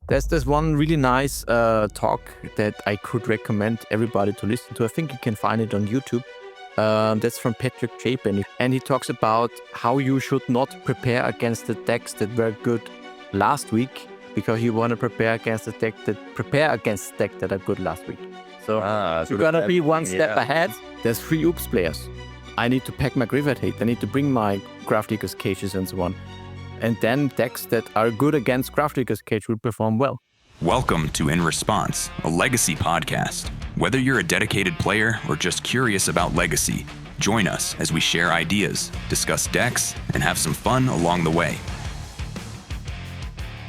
There's one really nice talk that I could recommend everybody to listen to. I think you can find it on YouTube. That's from Chapin, and he talks about how you should not prepare against the decks that were good last week, because you want to prepare against the deck that are good last week. So you're gonna be one step ahead. There's 3 Oops players. I need to pack my Graveyard Hate. I need to bring my Grafdigger's Cages and so on. And then decks that are good against Grafdigger's Cage will perform well. Welcome to In Response, a Legacy podcast. Whether you're a dedicated player or just curious about Legacy, join us as we share ideas, discuss decks, and have some fun along the way.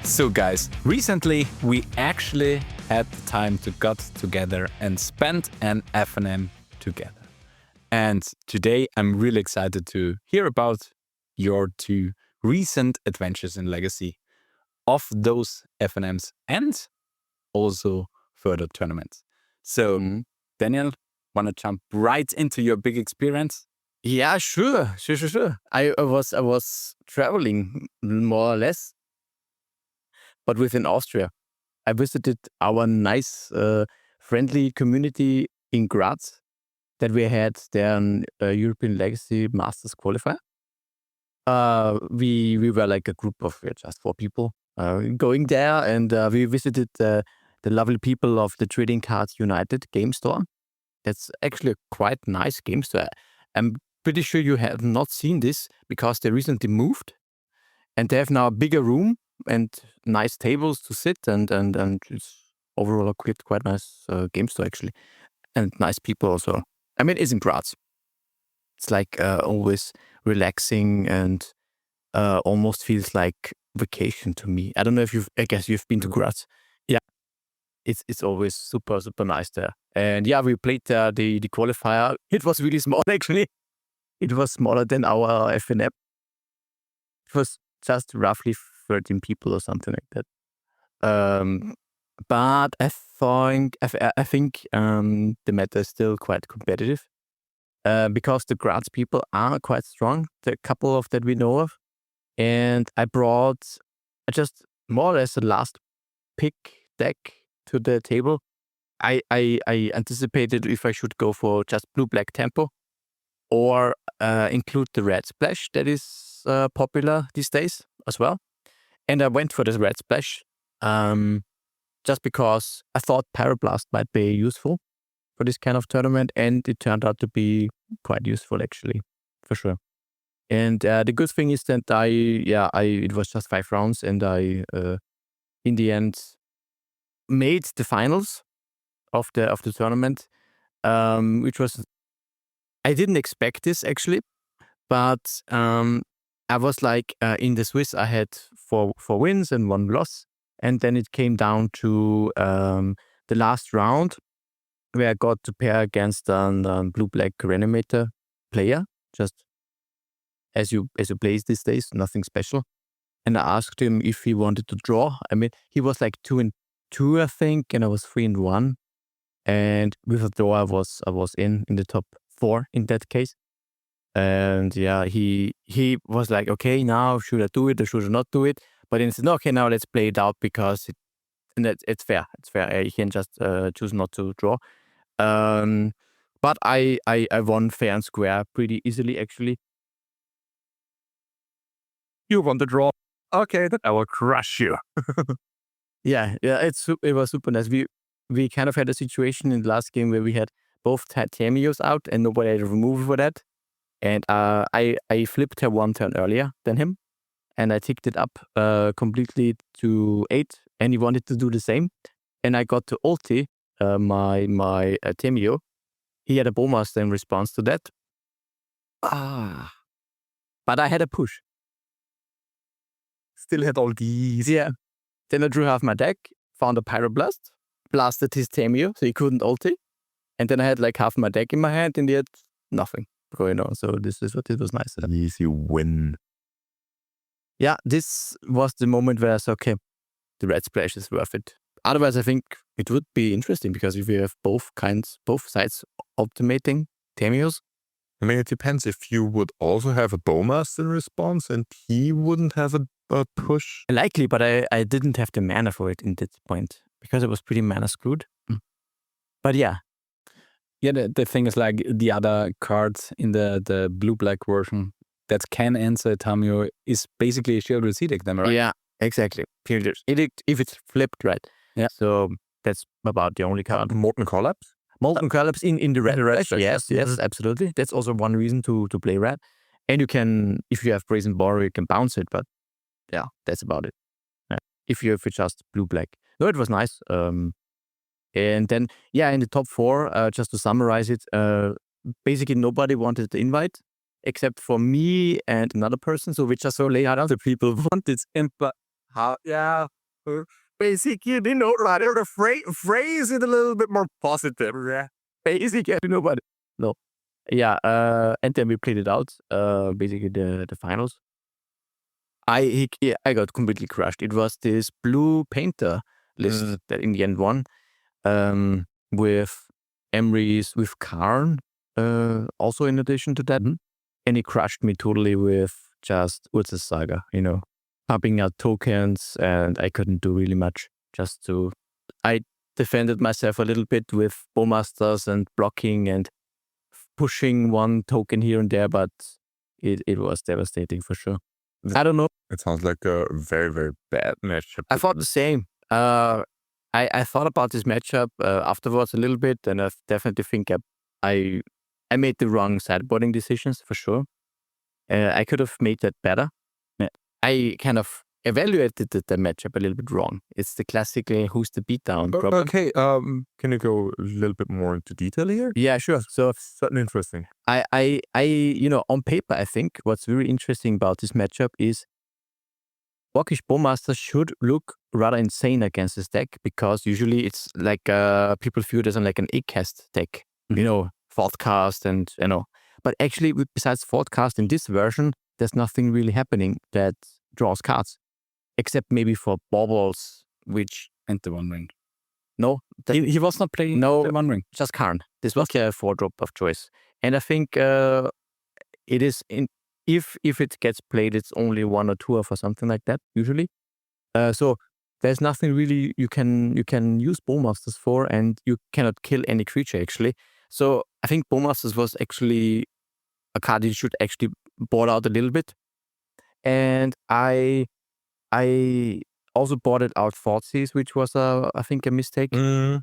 So guys, recently we actually had the time to get together and spend an FNM together. And today I'm really excited to hear about your 2 recent adventures in Legacy of those FNMs and also further tournaments. So, Daniel, want to jump right into your big experience? Yeah, sure. I was traveling more or less, but within Austria. I visited our nice, friendly community in Graz that we had there on European Legacy Masters Qualifier. We were like a group of just 4 people going there, and we visited the lovely people of the Trading Cards United game store. That's actually a quite nice game store. I'm pretty sure you have not seen this because they recently moved, and they have now a bigger room and nice tables to sit, and it's overall a quite nice game store actually, and nice people also. I mean, it's in Graz. It's like always relaxing and almost feels like vacation to me. I don't know if I guess you've been to Graz. Yeah, it's always super nice there. And yeah, we played the qualifier. It was really small actually. It was smaller than our FNF. It was just roughly 13 people or something like that. But I think the meta is still quite competitive. Because the Graz people are quite strong, the couple of that we know of. And I brought just more or less a last pick deck to the table. I anticipated if I should go for just blue-black tempo or include the red splash that is popular these days as well. And I went for the red splash just because I thought Pyroblast might be useful for this kind of tournament, and it turned out to be quite useful actually, for sure. And the good thing is that it was just 5 rounds, and I in the end made the finals of the tournament, which was, I didn't expect this actually, but I was like in the Swiss I had 4 wins and 1 loss, and then it came down to the last round, where I got to pair against a blue-black Reanimator player, just as you play these days, nothing special. And I asked him if he wanted to draw. I mean, he was like 2-2, I think, and I was 3-1. And with a draw, I was in the top 4 in that case. And yeah, he was like, okay, now should I do it or should I not do it? But then he said, no, okay, now let's play it out because it's fair. It's fair. You can just choose not to draw. But I won fair and square pretty easily actually. You want to draw? Okay, then I will crush you. Yeah, it was super nice. We kind of had a situation in the last game where we had both Tamiyos out and nobody had a removal for that. And I flipped her 1 turn earlier than him, and I ticked it up completely to 8, and he wanted to do the same. And I got to ulti my Tamiyo. He had a Bowmaster in response to that. But I had a push. Still had all these. Yeah. Then I drew half my deck, found a Pyroblast, blasted his Tamiyo, so he couldn't ulti. And then I had like half my deck in my hand, and yet nothing going on. So this was nice. An easy win. Yeah, this was the moment where I said, okay, the red splash is worth it. Otherwise, I think it would be interesting because if you have both sides optimating Tamiyos. I mean, it depends if you would also have a Bowmaster in response and he wouldn't have a push. Likely, but I didn't have the mana for it in that point because it was pretty mana screwed. But yeah. Yeah, the thing is like the other cards in the blue-black version that can answer Tamiyo is basically a shielded sea deck then, right? Yeah, exactly. If it's flipped, right? Yeah. So that's about the only card. Molten Collapse? Molten Collapse in the red. red Deck, yes, absolutely. That's also one reason to play red. And you can, if you have Brazen Borrow, you can bounce it, but yeah, that's about it. Yeah. If you just blue-black. No, it was nice. And then, yeah, in the top 4, just to summarize it, basically nobody wanted the invite except for me and another person. So we just only had other people wanted invite. Basically, right? The phrase it a little bit more positive. Yeah. Basically, nobody. No. Yeah, and then we played it out, basically the finals. I got completely crushed. It was this blue painter list that in the end won. With Emrys, with Karn, also in addition to that. And he crushed me totally with just Urza's Saga, pumping out tokens, and I couldn't do really much. I defended myself a little bit with Bowmasters and blocking and pushing one token here and there, but it was devastating for sure. I don't know. It sounds like a very, very bad matchup. I thought the same. I thought about this matchup afterwards a little bit, and I definitely think I made the wrong sideboarding decisions for sure. I could have made that better. I kind of evaluated the matchup a little bit wrong. It's the classical who's the beatdown problem. Okay, can you go a little bit more into detail here? Yeah, sure. So Something interesting. I on paper, I think what's very interesting about this matchup is Orcish Bowmaster should look rather insane against this deck because usually it's like people view it as like an 8-cast deck, Thoughtcast and But actually, besides Thoughtcast in this version, there's nothing really happening that draws cards, except maybe for Baubles, which And the One Ring. no, He was not playing the One Ring. just Karn. This was a 4-drop of choice, and I think it is in. If it gets played, it's only 1 or 2 or something like that usually. So there's nothing really you can use Bowmasters for, and you cannot kill any creature actually. So I think Bowmasters was actually a card you should actually board out a little bit, and I also boarded out Thoughtseize, which was I think a mistake. You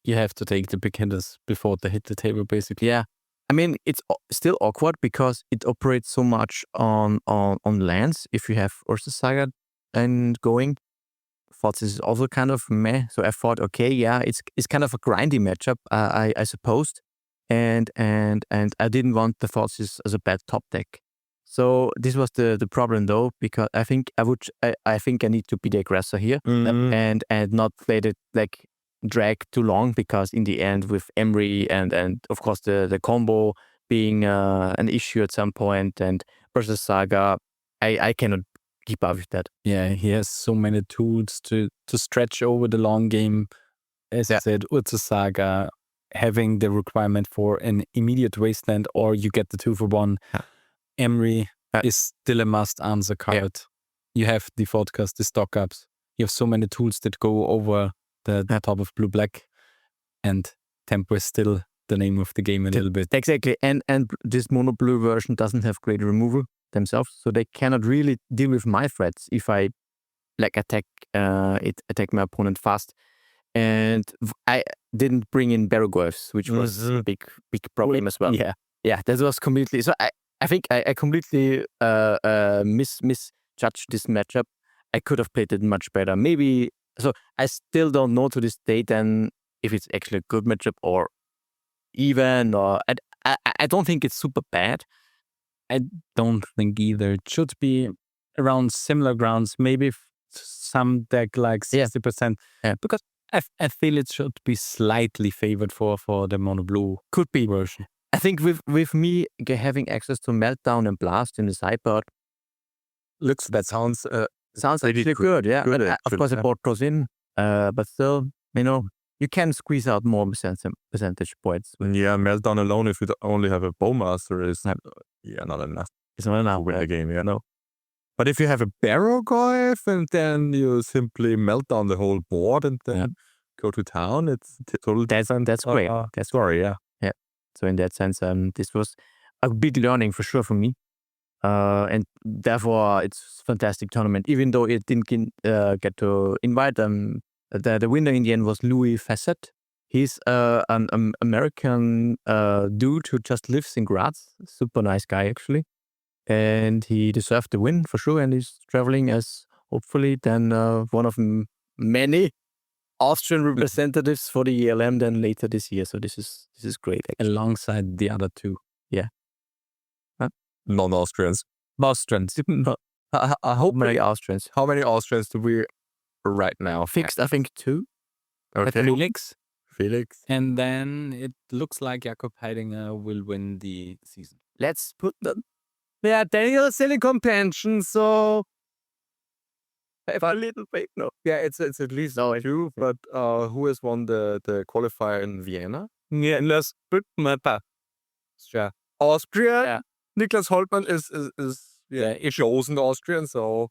have to take the big hitters before they hit the table, basically. Yeah. I mean, it's still awkward because it operates so much on lands. If you have Urza's Saga and going, Thoughtseize is also kind of meh. So I thought, okay, yeah, it's kind of a grindy matchup, I supposed, and I didn't want the Thoughtseize as a bad top deck. So this was the problem though, because I think I think I need to be the aggressor here and not let it like drag too long, because in the end with Emry and of course the combo being an issue at some point, and versus Saga, I cannot keep up with that. Yeah, he has so many tools to stretch over the long game. As I said, Urza's Saga, having the requirement for an immediate wasteland, or you get the 2-for-1. Emry is still a must answer card. You have the Thoughtcast, the stock ups. You have so many tools that go over the top of blue-black, and Tempo is still the name of the game a little bit. Exactly, and this mono blue version doesn't have great removal themselves, so they cannot really deal with my threats if I like attack my opponent fast. And I didn't bring in Barrowgirls, which was a big problem as well. Yeah, that was completely. So I think I completely misjudged this matchup. I could have played it much better, maybe. So I still don't know to this day then if it's actually a good matchup or even, or I don't think it's super bad. I don't think either. It should be around similar grounds, maybe some deck like 60%. Yeah. Because I feel it should be slightly favored for the mono blue version. I think with me having access to Meltdown and Blast in the sideboard, That sounds actually good. Yeah, of course I bought pros in, but still, you can squeeze out more percentage points. Yeah, Meltdown alone, if you only have a Bowmaster, is not enough. It's not enough to win the game. Yeah, no. But if you have a Barrow-Goyf and then you simply melt down the whole board and then go to town, it's totally different. That's great. That's story, yeah. Yeah. So in that sense, this was a big learning for sure for me. And therefore, it's a fantastic tournament. Even though it didn't get to invite them, the winner in the end was Louis Fassett. He's an American dude who just lives in Graz. Super nice guy, actually. And he deserved the win for sure. And he's traveling as hopefully then one of many Austrian representatives for the ELM then later this year. So this is great, actually. Alongside the other two. Non-Austrians. Austrians. I hope Many Austrians. How many Austrians do we right now? Fixed, I think, 2. Okay. Felix. And then it looks like Jakob Heidinger will win the season. Let's put them. Yeah, Daniel Silicon pension, so Have a little bit, no. yeah, it's at least two. But who has won the qualifier in Vienna? Yeah, let's put Austria. Austria. Yeah. Niklas Holtmann is chosen Austrian, so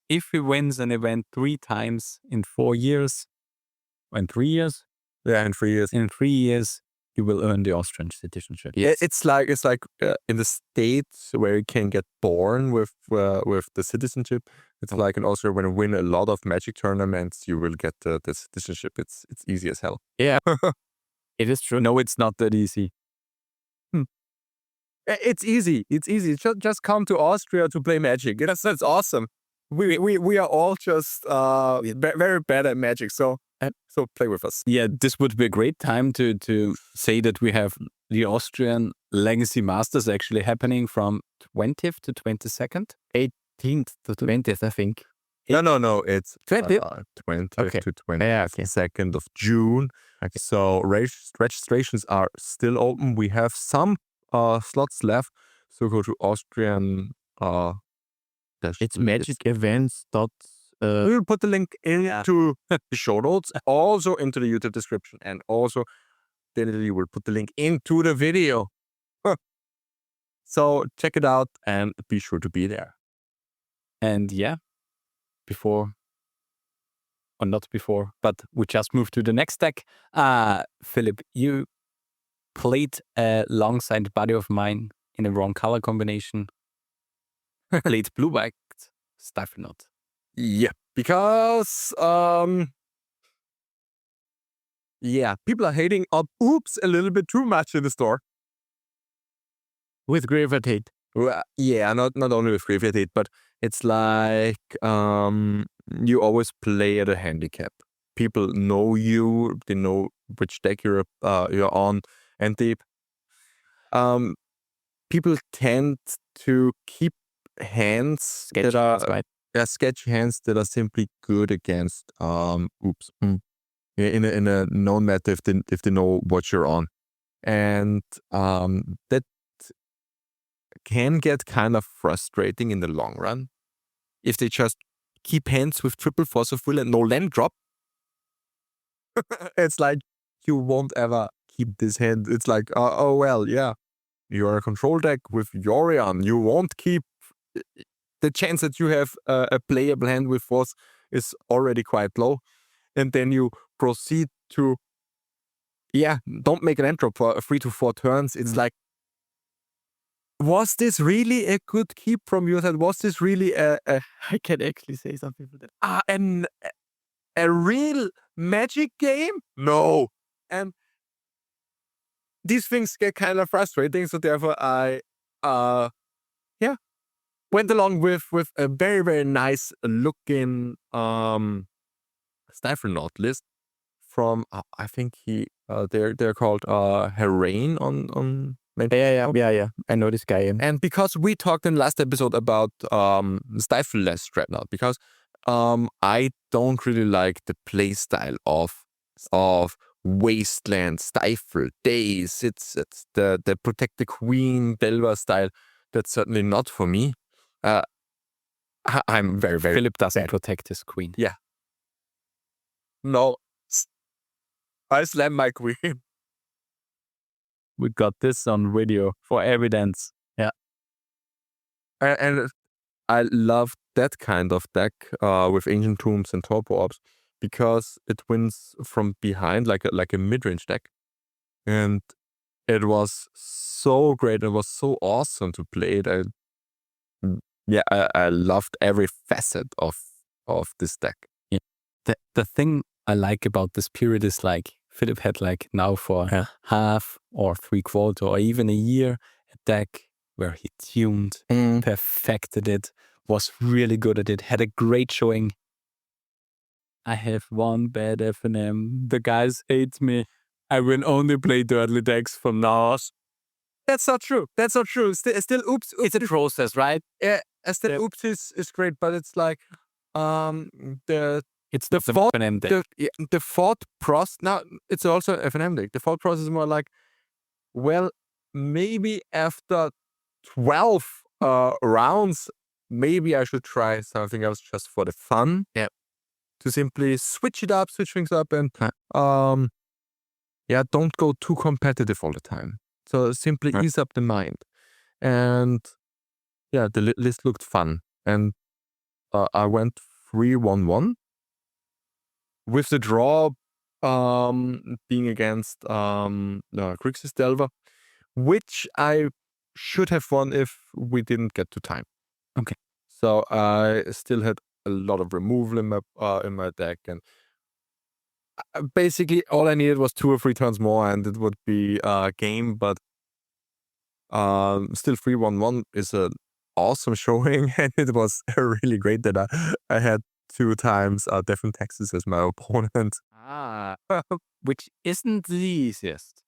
if he wins an event 3 times in 4 years, in 3 years, in 3 years, you will earn the Austrian citizenship. Yes. It's like in the States where you can get born with the citizenship. It's like in Austria when you win a lot of Magic tournaments, you will get the citizenship. It's easy as hell. Yeah. It is true. No, it's not that easy. It's easy. It's easy. Just come to Austria to play Magic. That's awesome. We are all just very bad at Magic, so play with us. Yeah, this would be a great time to say that we have the Austrian Legacy Masters actually happening from 20th to 22nd. 18th to 20th, I think. No. It's 20th? 20th to 22nd of June. Okay. So registrations are still open. We have some slots left. So go to Austrian. It's Magic Events. We'll put the link into the show notes, also into the YouTube description, and also then we'll put the link into the video. So check it out and be sure to be there. And but we just moved to the next deck. Philipp, you played alongside a buddy of mine in a wrong color combination. Played blue-white Stiflenought. Yeah, because people are hating up Oops a little bit too much in the store. With Graveyard Hate. Well, yeah, not only with Graveyard Hate, but it's like you always play at a handicap. People know you, they know which deck you're on, and people tend to keep hands Sketchy, that are that's right. sketchy hands that are simply good against Oops. In a known meta if they know what you're on, and that can get kind of frustrating in the long run if they just keep hands with triple Force of Will and no land drop. It's like you won't ever keep this hand. It's like oh well, yeah, you're a control deck with Yorion. You won't keep. The chance that you have a playable hand with Force is already quite low, and then you proceed to don't make an end drop for 3 to 4 turns. It's like, was this really a good keep from your side? Was this really I can actually say some people that a real Magic game? No. And these things get kind of frustrating, so therefore I went along with a very, very nice looking Stiflenought list from I think they're called Herain on Yeah. I know this guy. And because we talked in the last episode about Stifle-less Dreadnought, because I don't really like the play style of Wasteland, Stifle, Daze. It's the Protect the Queen, Delver style. That's certainly not for me. I'm very, very Philipp doesn't bad. protect his queen. Yeah. No. I slam my queen. We got this on video for evidence. And I love that kind of deck with Ancient Tombs and Torpor Orbs because it wins from behind like a mid-range deck. And it was so great. It was so awesome to play it. I loved every facet of this deck. Yeah. The thing I like about this period is like Philipp had like now for half or 3/4 or even a year a deck where he tuned, perfected it, was really good at it, had a great showing. I have one bad FNM. The guys hate me. I will only play Durdle decks from now on. That's not true. That's not true. Still oops. It's a process, right? Yeah, still oops is great, but it's like It's the thought FNM deck. the thought process. Now it's also FNM deck. The thought process is more like, well, maybe after 12 rounds, maybe I should try something else just for the fun. Yeah. To simply switch things up, and don't go too competitive all the time. So simply ease up the mind, and the list looked fun, and I went 3-1-1 with the draw being against Grixis Delver, which I should have won if we didn't get to time. Okay. So I still had a lot of removal in my deck, and basically all I needed was 2 or 3 turns more, and it would be a game. But still 3-1-1 is an awesome showing, and it was really great that I had 2 times different Texas as my opponent. Which isn't the easiest.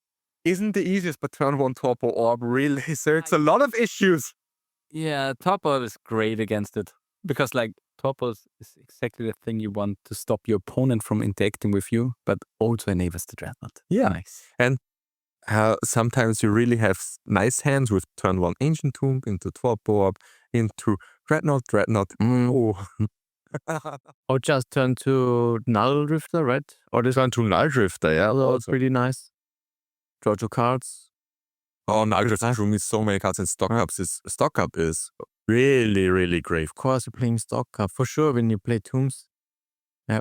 Isn't the easiest, but turn 1 Torpor Orb really there's a lot of issues. Yeah, Torpor is great against it. Because like Torpor is exactly the thing you want to stop your opponent from interacting with you, but also enables the Dreadnought. Yeah. Nice. And sometimes you really have nice hands with turn 1 Ancient Tomb into Torpor Orb into Dreadnought. Oh. Or just turn to Null Drifter, right? Or this Turn to Null Drifter, yeah. was pretty nice. Draw 2 cards. Oh, Null Drifter drew me so many cards in Stock-Up. Stock-Up is really, really great. Of course, you're playing Stock-Up for sure when you play Tombs. Yeah.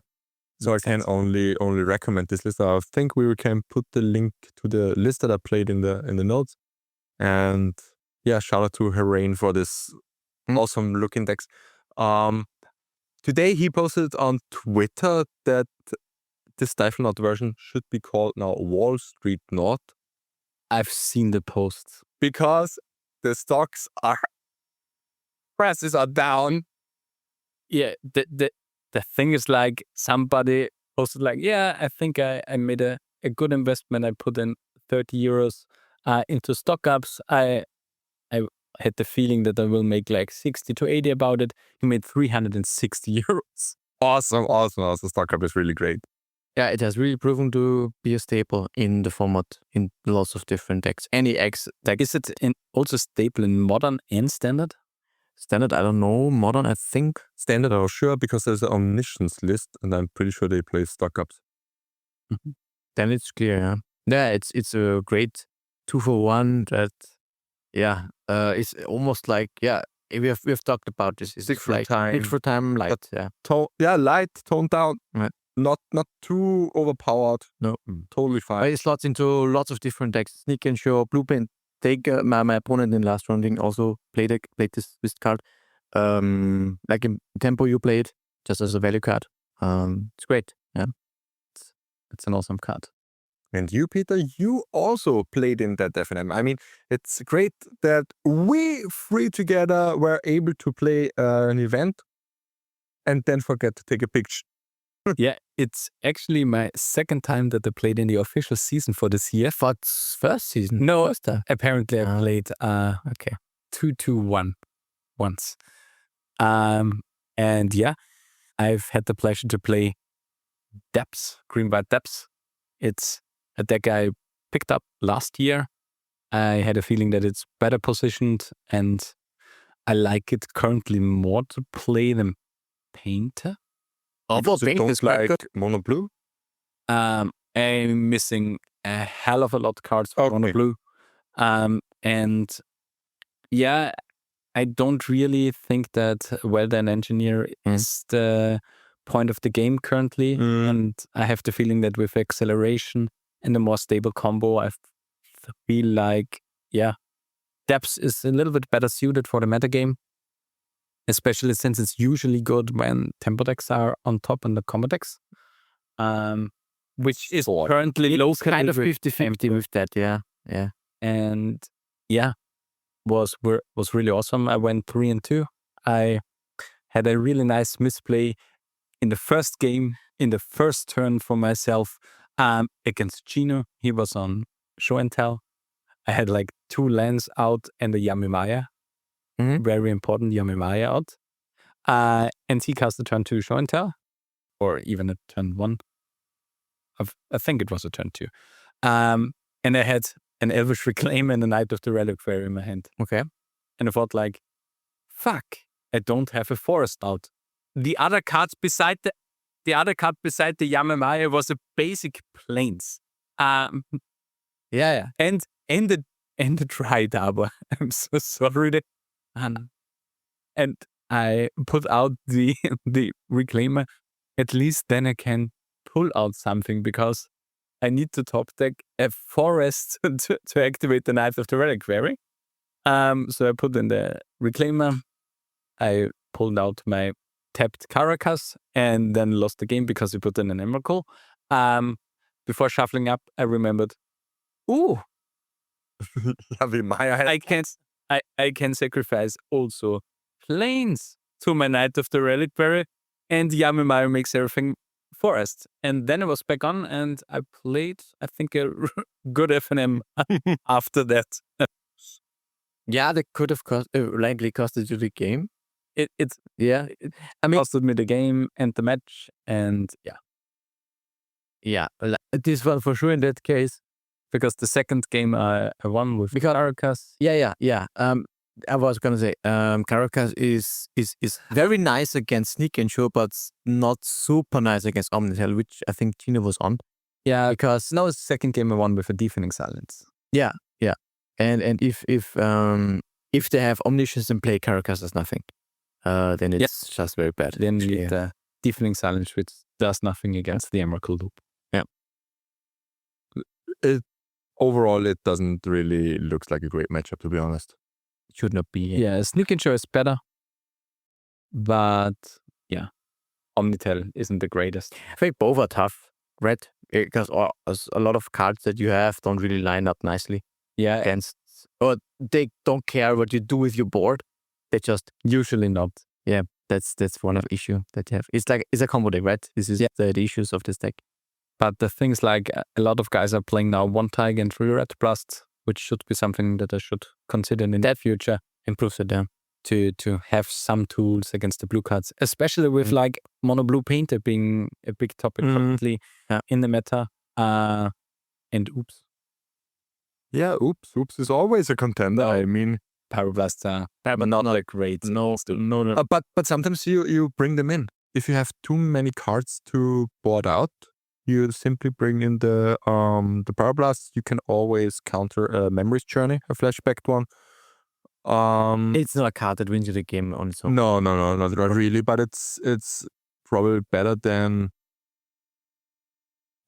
So I can only recommend this list. I think we can put the link to the list that I played in the notes. And shout out to Herain for this awesome looking decks. Today he posted on Twitter that the Stiflenought version should be called now Wall Street Knot. I've seen the posts. Because the stocks prices are down. Yeah, the thing is like somebody posted like, I think I made a good investment. I put in 30 euros into Stock-Ups. I had the feeling that I will make like 60 to 80 about it. He made 360 euros. Awesome. Stock-Up is really great. Yeah, it has really proven to be a staple in the format in lots of different decks. Any X deck. Is it also staple in Modern and Standard? Standard, I don't know. Modern, I think. Standard, I'm sure, because there's an Omniscience list, and I'm pretty sure they play Stock-Ups. Then it's clear, yeah. Yeah, it's a great 2-for-1 that, it's almost like, we've talked about this. It's Six for like time. 6 for time, light, Light, toned down. Yeah. Not too overpowered. No. Totally fine. It slots into lots of different decks. Sneak and Show, Blueprint. Take my opponent in last round also played this card. Like in Tempo you played just as a value card. It's great. Yeah. It's an awesome card. And you, Peter, you also played in that FNM. I mean, it's great that we 3 together were able to play an event and then forget to take a picture. Yeah, it's actually my second time that I played in the official season for this year. For first season? No, First time. apparently I played 2-1 once. And I've had the pleasure to play Depths, Green-White Depths. It's a deck I picked up last year. I had a feeling that it's better positioned, and I like it currently more to play than Painter. Don't like mono blue? I'm missing a hell of a lot of cards for mono blue. I don't really think that well-done engineer is the point of the game currently. And I have the feeling that with acceleration and a more stable combo, I feel like, depth is a little bit better suited for the metagame, especially since it's usually good when tempo decks are on top and the combo decks, which is currently low. Kind of 50-50 with that, yeah. And was really awesome. I went 3-2. I had a really nice misplay in the first game, in the first turn for myself, against Gino. He was on show and tell. I had like 2 lands out and a Yamimaya. Very important Yamimaya out. And he cast a turn 2 show and tell, or even a turn 1. I think it was a turn 2. And I had an Elvish Reclaim and a Knight of the Reliquary in my hand. Okay. And I thought like, fuck, I don't have a forest out. The other card beside the Yamamaya was a basic plains. And the Dryad Arbor. I'm so sorry. And I put out the Reclaimer. At least then I can pull out something, because I need to top deck a forest to activate the Knight of the Reliquary. So I put in the Reclaimer. I pulled out my tapped Caracas and then lost the game because we put in an Emrakul. Before shuffling up, I remembered, I can sacrifice also plains to my Knight of the Reliquary, and Yamimaya makes everything forest. And then I was back on, and I played, I think, a good FNM after that. Yeah, that could have likely costed you the game. It I mean, costed me the game and the match, and this one for sure in that case. because the second game I won with Caracas. Yeah. I was gonna say, Caracas is very nice against Sneak and Show, but not super nice against Omnitel, which I think Tina was on. Yeah, because no, it's the second game I won with a Deafening Silence. Yeah. And if they have Omniscience and play Caracas as nothing, then it's just very bad. Then you need the Deafening Silence, which does nothing against the Emrakul loop. Overall, it doesn't really look like a great matchup, to be honest. It should not be. Yeah, Sneak and Show is better, but Omnitel isn't the greatest. I think both are tough, right? Because a lot of cards that you have don't really line up nicely. Yeah, against, or they don't care what you do with your board. They just usually not. Yeah, that's one of the issue that you have. It's a combo deck, right? This is the issues of this deck. But the things like a lot of guys are playing now 1-tie against Red Blast, which should be something that I should consider in the future. Improves it down. To have some tools against the blue cards, especially with like mono blue painter being a big topic currently in the meta. And oops. Yeah, oops is always a contender. I mean, Pyroblast not like great. No. But sometimes you bring them in. If you have too many cards to board out, you simply bring in the Pyroblast. You can always counter a Memory's Journey, a flashbacked one. It's not a card that wins you the game on its own. No, not really. But it's probably better than,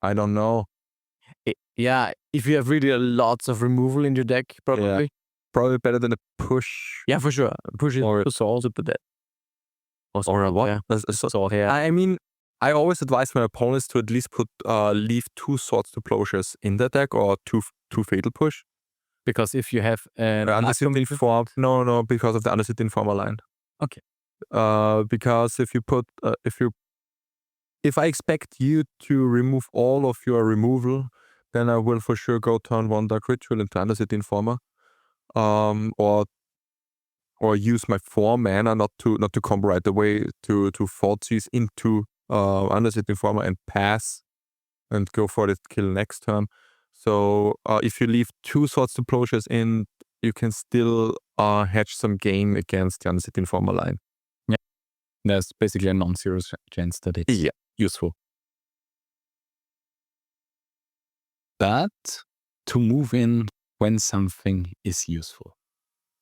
I don't know. If you have really lots of removal in your deck, probably. Yeah. Probably better than a push. Yeah, for sure. Push it or also put that. Or a what? I mean, I always advise my opponents to at least leave 2 Swords to Plowshares in the deck, or two Fatal Push. Because if you have an Undercity Informer, no, because of the Undercity Informer line. Okay. Because if I expect you to remove all of your removal, then I will for sure go turn 1 Dark Ritual into Undercity Informer, or use my 4 mana not to combo right away to Thoughtseize into Undercity Informer and pass and go for the kill next turn. So if you leave 2 Swords to Plowshares in, you can still hedge some game against the Undercity Informer line. Yeah, there's basically a non-zero chance that it's useful. But to move in when something is useful,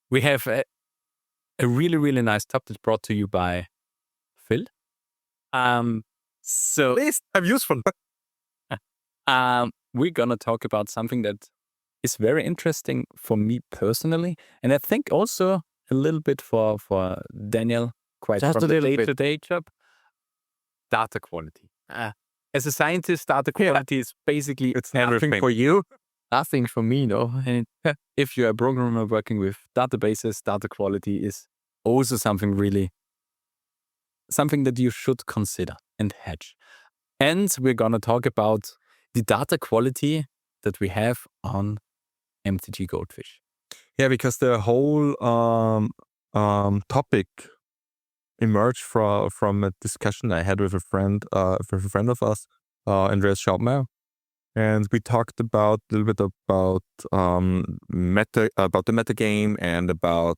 we have a really, really nice topic brought to you by Phil. So Please, I'm useful. we're gonna talk about something that is very interesting for me personally, and I think also a little bit for Daniel, quite Just from a the little bit. day-to-day job. Data quality. As a scientist, data quality is basically It's everything. nothing for you. Nothing for me, no. And if you're a programmer working with databases, data quality is also something that you should consider and hedge. And we're gonna talk about the data quality that we have on MTG Goldfish. Yeah, because the whole topic emerged from a discussion I had with a friend of us, Andreas Schaubmeier, and we talked about a little bit about the meta game and about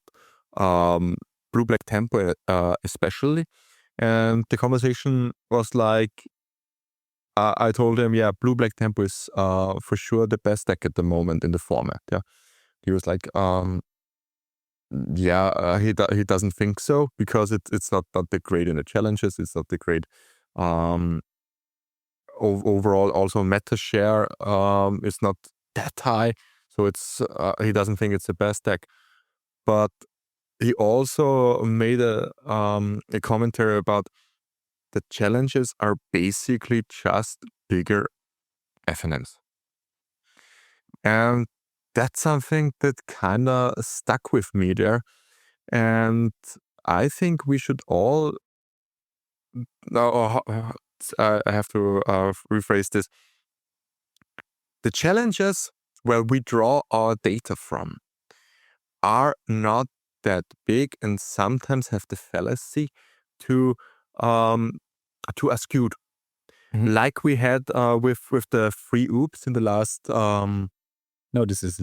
blue-black tempo especially. And the conversation was like, I told him, yeah, blue-black tempo is for sure the best deck at the moment in the format. Yeah, he was like, he doesn't think so because it's not that great in the challenges. It's not the great overall. Also, meta share is not that high, so it's he doesn't think it's the best deck. But he also made a commentary about the challenges are basically just bigger FNMs, and that's something that kind of stuck with me there. And I think we should all. I have to rephrase this. The challenges where we draw our data from are not that big, and sometimes have the fallacy to are skewed, like we had with the free oops in the last. No, this is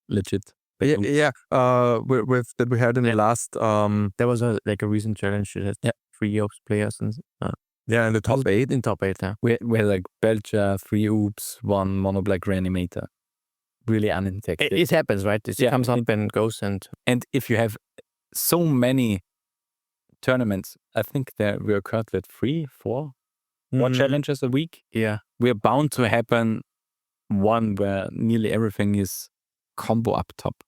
legit. Yeah. With that we had in the last. There was a recent challenge that had 3 ops players and in the top 8. in top 8. Yeah. We had like Belcher, 3 oops, 1 mono black reanimator. Really unintentional. It happens, right? It comes up and goes, and if you have so many tournaments, I think we occurred with 3, 4 challenges a week. yeah, We're bound to happen one where nearly everything is combo up top.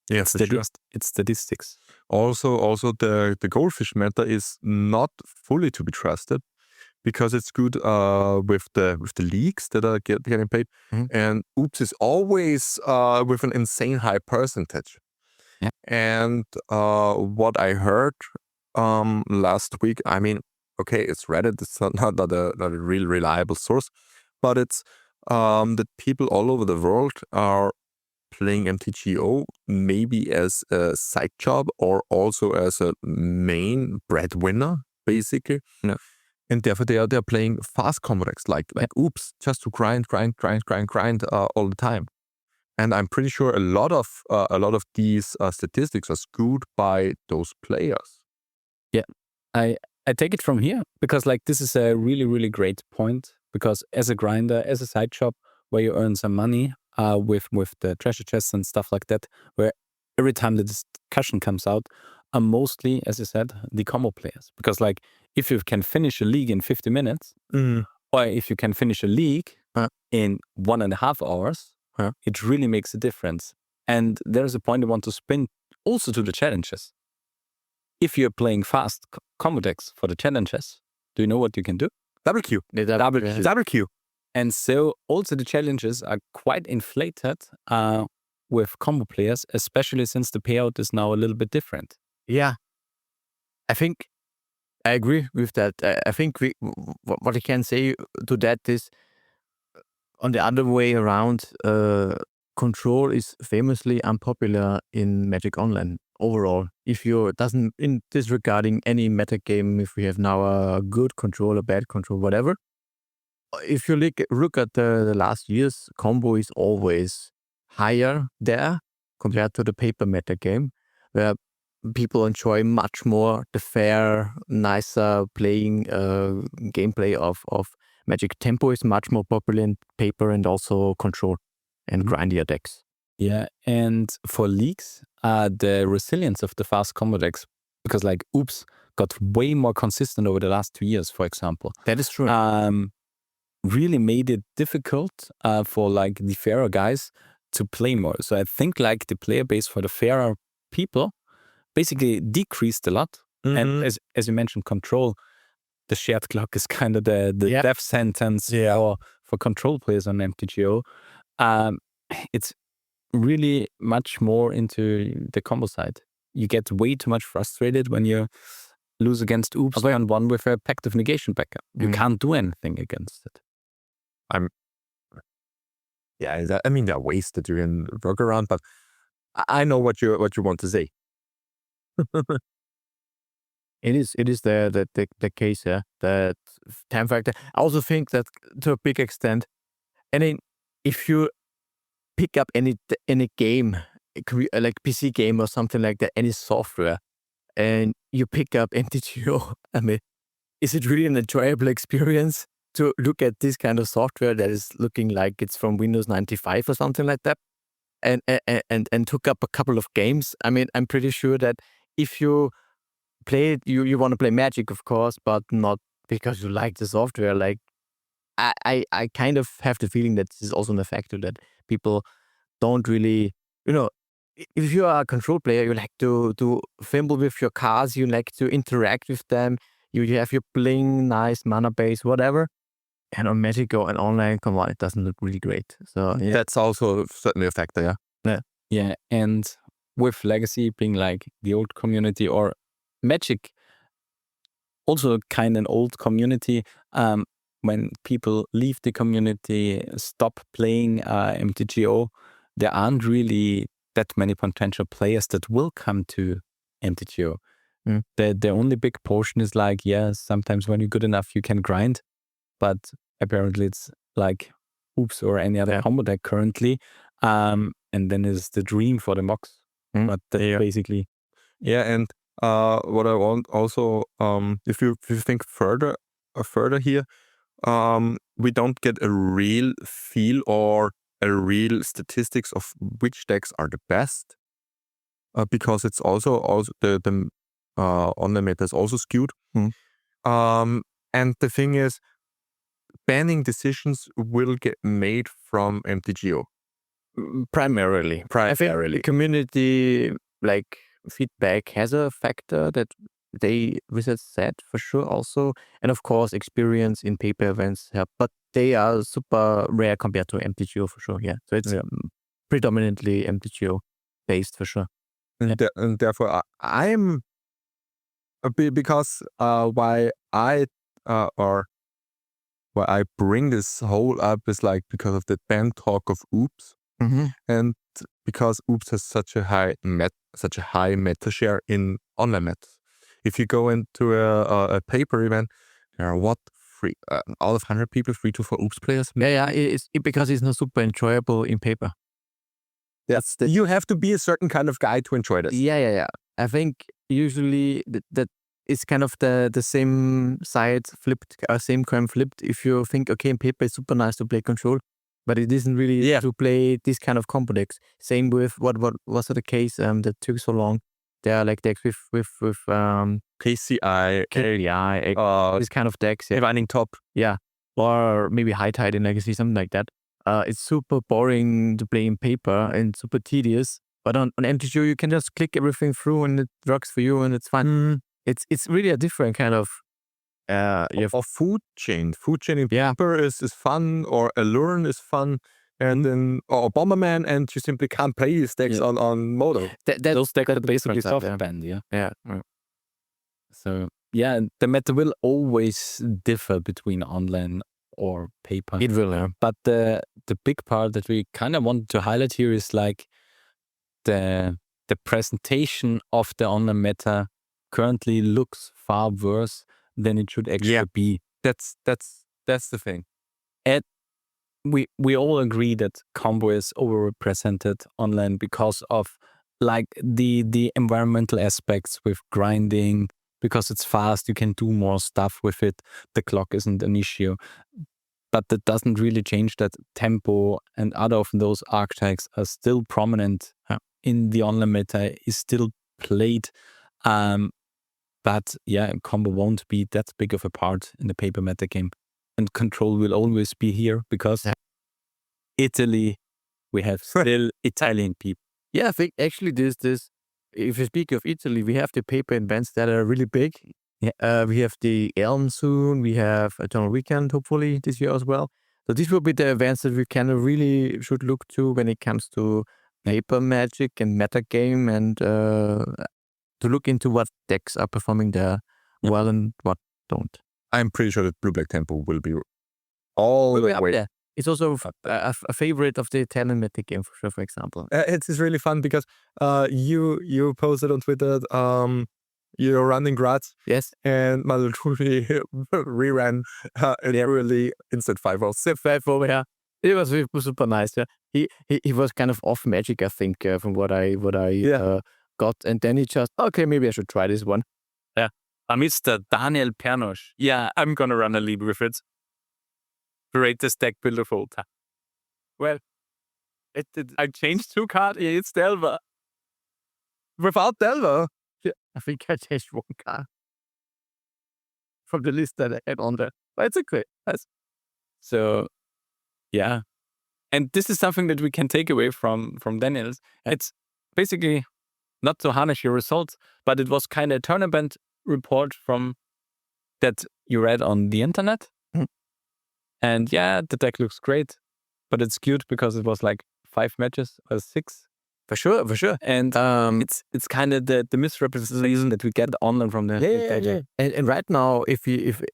Yeah, for sure. It's statistics. Also the goldfish meta is not fully to be trusted because it's good with the leagues that are getting paid, and oops is always with an insane high percentage. Yeah. And what I heard last week, I mean, okay, it's Reddit, it's not a real reliable source, but it's that people all over the world are playing MTGO maybe as a side job or also as a main breadwinner, basically. No. And therefore they are playing fast combo decks like oops, just to grind all the time. And I'm pretty sure a lot of these statistics are skewed by those players. Yeah, I take it from here because this is a really, really great point, because as a grinder, as a side shop where you earn some money with the treasure chests and stuff like that, where every time the discussion comes out are mostly, as I said, the combo players. Because if you can finish a league in 50 minutes, or if you can finish a league in 1.5 hours, it really makes a difference. And there's a point I want to spin also to the challenges. If you're playing fast combo decks for the challenges, do you know what you can do? Double Q. Double Q. And so also the challenges are quite inflated with combo players, especially since the payout is now a little bit different. Yeah, I think I agree with that. I think what I can say to that is, on the other way around, control is famously unpopular in Magic Online overall. If you doesn't, in disregarding any meta game, if we have now a good control, a bad control, whatever. If you look at the last years, combo is always higher there compared to the paper meta game, where people enjoy much more the fair, nicer playing gameplay of Magic. Tempo is much more popular in paper and also control and grindier decks. Yeah, and for leagues, the resilience of the fast combo decks, because like Oops got way more consistent over the last 2 years, for example. That is true. Really made it difficult for like the fairer guys to play more. So I think like the player base for the fairer people basically decreased a lot. And as you mentioned, control, the shared clock is kind of the death sentence for control players on MTGO. It's really much more into the combo side. You get way too much frustrated when you lose against Oops on one with a Pact of Negation backup. You can't do anything against it. I mean, there are ways that you can work around, but I know what you want to say. It is the case, yeah. That time factor. I also think that to a big extent, and then if you pick up any game, like PC game or something like that, any software, and you pick up MTGO, I mean, is it really an enjoyable experience to look at this kind of software that is looking like it's from Windows 95 or something like that, and took up a couple of games? I mean, I'm pretty sure that if you play it, you want to play Magic, of course, but not because you like the software. Like, I kind of have the feeling that this is also a factor that people don't really, if you are a control player, you like to fumble with your cards, you like to interact with them, you have your bling, nice mana base, whatever. And on MTGO and online, come on, it doesn't look really great. So yeah. That's also certainly a factor, yeah. Yeah, and with Legacy being like the old community, or Magic, also kind of an old community, when people leave the community, stop playing MTGO, there aren't really that many potential players that will come to MTGO. The only big portion is like, sometimes when you're good enough, you can grind, but apparently it's like Oops or any other combo deck currently. And then is the dream for the mocks. But basically. Yeah, and what I want also, if you think further here, we don't get a real feel or a real statistics of which decks are the best, because it's also the online meta is also skewed. And the thing is, banning decisions will get made from MTGO. Primarily. I think the community like feedback has a factor that they Wizards said for sure also, and of course experience in paper events help, but they are super rare compared to MTGO for sure. Yeah, so it's predominantly MTGO based for sure. And therefore I'm a bit, because why I bring this whole up is like because of the ban talk of Oops. And because Oops has such a high meta share in online metas. If you go into a paper event, there are out of 100 people, 3 to 4 Oops players. It's because it's not super enjoyable in paper. You have to be a certain kind of guy to enjoy this. Yeah. I think usually that it's kind of the same side flipped, same coin flipped. If you think, okay, in paper it's super nice to play control, but it isn't really to play this kind of combo decks. Same with what was the case that took so long. There are like decks with KCI, this kind of decks. Running top. Yeah. Or maybe High Tide in Legacy, something like that. It's super boring to play in paper and super tedious. But on MTGO, you can just click everything through and it works for you and it's fine. It's really a different kind of food chain. Food chain in paper is fun, or Allure is fun, and then or Bomberman, and you simply can't play these decks on Modo. Those decks are basically soft banned, Yeah. So the meta will always differ between online or paper. It will, yeah. But the big part that we kind of wanted to highlight here is like the presentation of the online meta currently looks far worse than it should actually be. That's the thing. And we all agree that combo is overrepresented online because of like the environmental aspects with grinding. Because it's fast, you can do more stuff with it. The clock isn't an issue. but that doesn't really change that Tempo and other of those archetypes are still prominent in the online meta, is still played. But yeah, combo won't be that big of a part in the paper meta game. And control will always be here because Italy, we have still Italian people. Yeah, I think actually this if you speak of Italy, we have the paper events that are really big. Yeah. We have the Elm soon. We have Eternal Weekend hopefully this year as well. So these will be the events that we kind of really should look to when it comes to paper magic and meta game, and to look into what decks are performing there well and what don't. I'm pretty sure that Blue-Black Tempo will be all the way. Yeah. It's also a favorite of the Italian meta game for sure, for example. It is really fun because you posted on Twitter you're running Graz. Yes. And Maluturi reran really instant 5-0. 5-0, yeah. It was super nice. Yeah. He was kind of off magic, I think, from what I got, and then he just maybe I should try this one. Yeah. Mr. Daniel Pernosh. Yeah, I'm gonna run a league with it. Greatest deck builder of all time. Well, I changed 2 cards. It's Delver. Without Delver? Yeah, I think I changed 1 card from the list that I had on there. But it's okay. Nice. So, yeah. And this is something that we can take away from Daniel's. It's basically not to harness your results, but it was kind of a tournament report from that you read on the internet. And yeah, the deck looks great, but it's skewed because it was like 5 matches or 6. For sure. And it's kind of the misrepresentation that we get online from the yeah. And right now, if it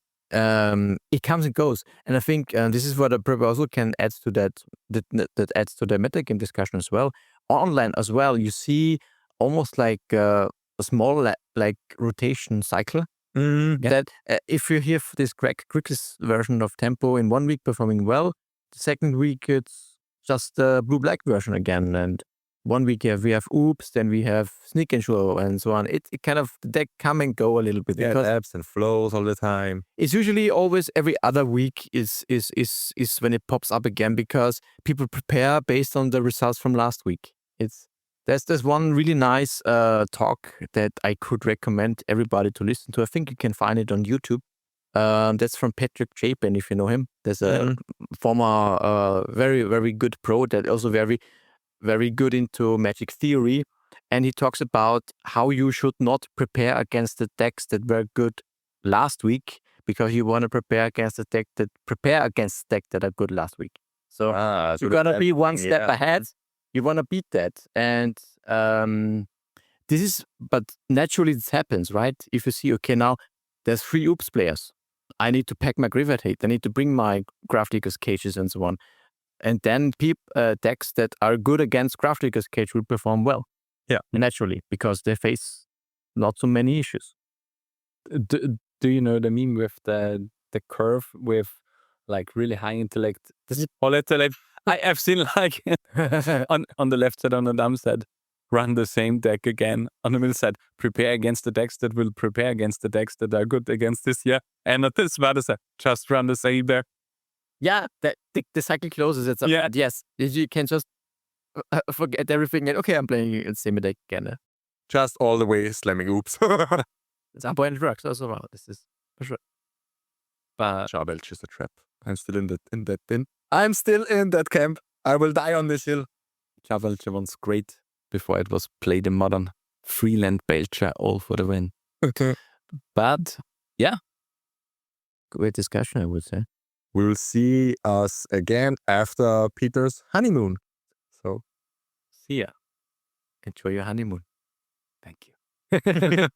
comes and goes, and I think this is what a proposal can add to that adds to the metagame discussion as well. Online as well, you see almost like a small like rotation cycle. That if you have this Grixis version of Tempo in 1 week performing well, the second week it's just the blue-black version again, and 1 week we have Oops, then we have Sneak and Show and so on. It kind of, the deck come and go a little bit. Yeah, because ebbs and flows all the time. It's usually always every other week is when it pops up again, because people prepare based on the results from last week. There's one really nice talk that I could recommend everybody to listen to. I think you can find it on YouTube. That's from Patrick Chapin, if you know him. There's a former very, very good pro that also very, very good into magic theory. And he talks about how you should not prepare against the decks that were good last week, because you want to prepare against the deck that are good last week. So you're going to be one step ahead. You want to beat that. And but naturally this happens, right? If you see, okay, now there's 3 Oops players. I need to pack my Graveyard Hate. I need to bring my Grafdigger's Cages and so on. And then decks that are good against Grafdigger's Cage will perform well. Yeah. Naturally, because they face not so many issues. Do you know the meme with the curve with like really high intellect? This is all intellect. I've seen like on the left side, on the dumb side, run the same deck again. On the middle side, prepare against the decks that will prepare against the decks that are good against this year. And on this side, just run the same there. Yeah, the cycle closes. Yes, you can just forget everything and okay, I'm playing the same deck again. Just all the way slamming Oops. At some point it works also well. This is for sure. But Charbelch is a trap. I'm still in that bin. I'm still in that camp. I will die on this hill. Charbelch was great before it was played in modern. Freeland Belcher, all for the win. Okay. But yeah, great discussion, I would say. We'll see us again after Peter's honeymoon. So, see ya. Enjoy your honeymoon. Thank you.